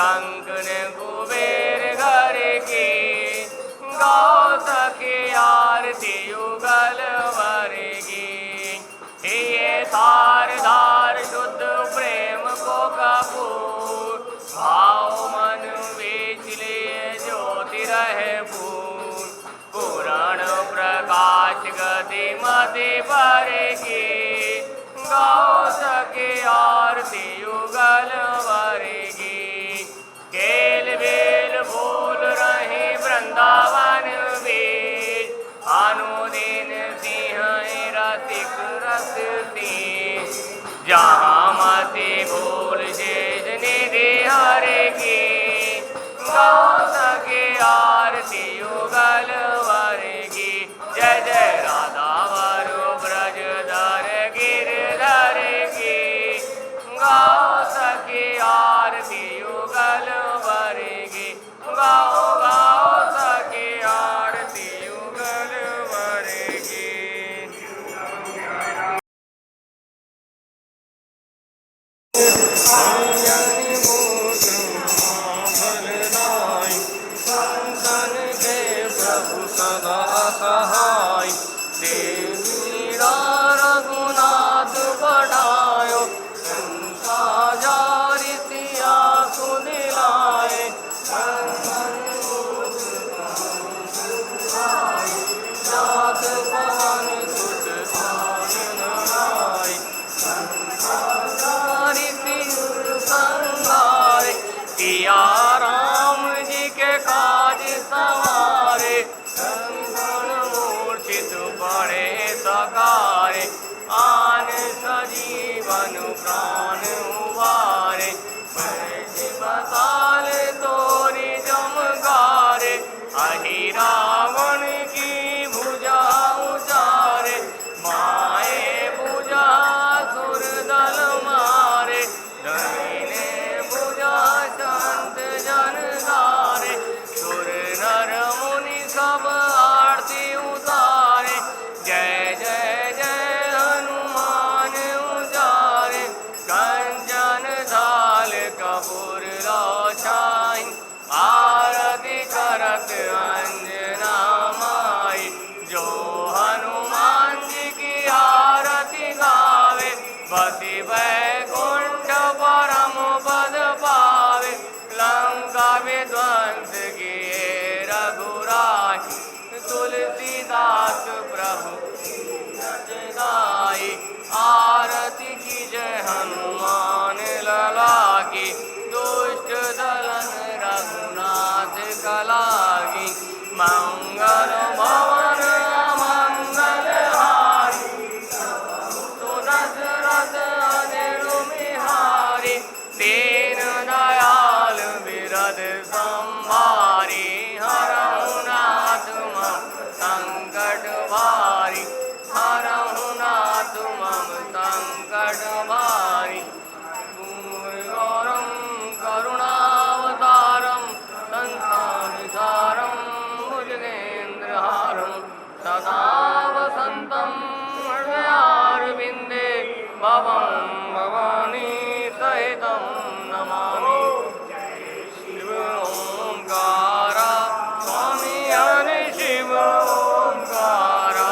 शंख ने कुबेर घर की, गाओ सखी आरती युगल वर की। ये धार धार शुद्ध प्रेम को कपूर, भाव मन बेच लिए ज्योति रहे फूल। पूर्ण प्रकाश गति मति पर की, गाओ सके आरती युगल वर की। केल बेल फूल रहे वृंदावन बीच, अनुदिन सिंह रसिक रस सिंह। जहाँ मति भूल शेष निधि हरे की, गाओ सके आरती युगल वर की। जय जय राधा वरु ब्रजधर गिरधर की, गाओ सके आरती युगल वर की। गाओ गाओ सके आरती युगल वर की। संतन के प्रभु सदा सहाय, देवीरा रघुनाथ बढ़ायो। संता जारी सिया सुदिलाए, जात पवन सुत आनन आए। जारी सिर संगारे, पिया राम जी के काज सवारे। कंचन मूर्छित पड़े सकारे, आन सजीवन प्राण उबारे। बैठ बसाले तोरी जमगारे, अहि रावण की भुजा उचारे। माए भुजा सुर दल मारे, दहिने भुजा संत जन धारे। सुर नर मुनि सब आरती उतारे, जय जय जय हनुमान उचारे। कंचन थाल कपूर लो छाई, आरती करत अंजना माई। जो हनुमान जी की आरती गावे, बसी वैकुंठ परम पद पावे। लंका विध्वंस किए रघुराय, तुलसीदास प्रभु गाई। आरती की जय हनुमान लला की, दुष्ट दलन रघुनाथ कला की। मंगल भवन मंगल हारी, दशरथ अनुमिहारी। दीन दयाल विरद संभारी, हरहु नाथ मम संकट भारी। हरहु नाथ मम संकट भारी। गौरम करुणावतारम, संसारसारम भुजगेन्द्रहारम। सदा वसंतं हृदयारविन्दे, भवं भवानी सहितं नमामि। शिव ओंकारा स्वामी हरि शिव ओंकारा,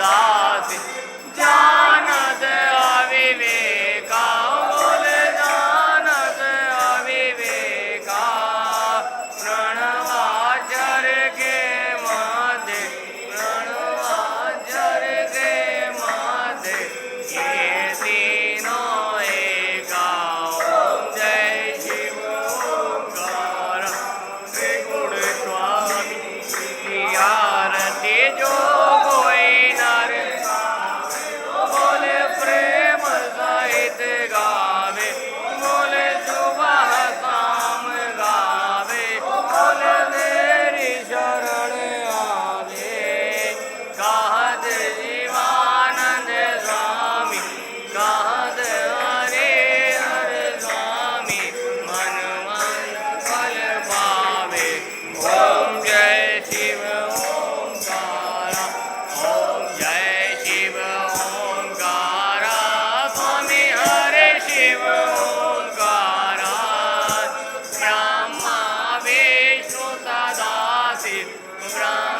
दासी जानत अविवेका बोले जानत अविवेका प्रणवाचर के मध्य प्रणवाचर के मध्य ये तीनों एका ओम जय शिव ओंकार त्रिगुण स्वामी आरती जो कोई नर बोले प्रेम सहित गावे बोले सुबह शाम गावे बोले तेरी शरण आवे कहत जीवानंद स्वामी कहत हरे हर स्वामी मन फल पावे ओम जय शिव ओंकारा ओम जय शिव ओंकारा स्वामी हरे शिव ओंकारा ब्रह्मा विष्णु सदाशिव ब्रह्मा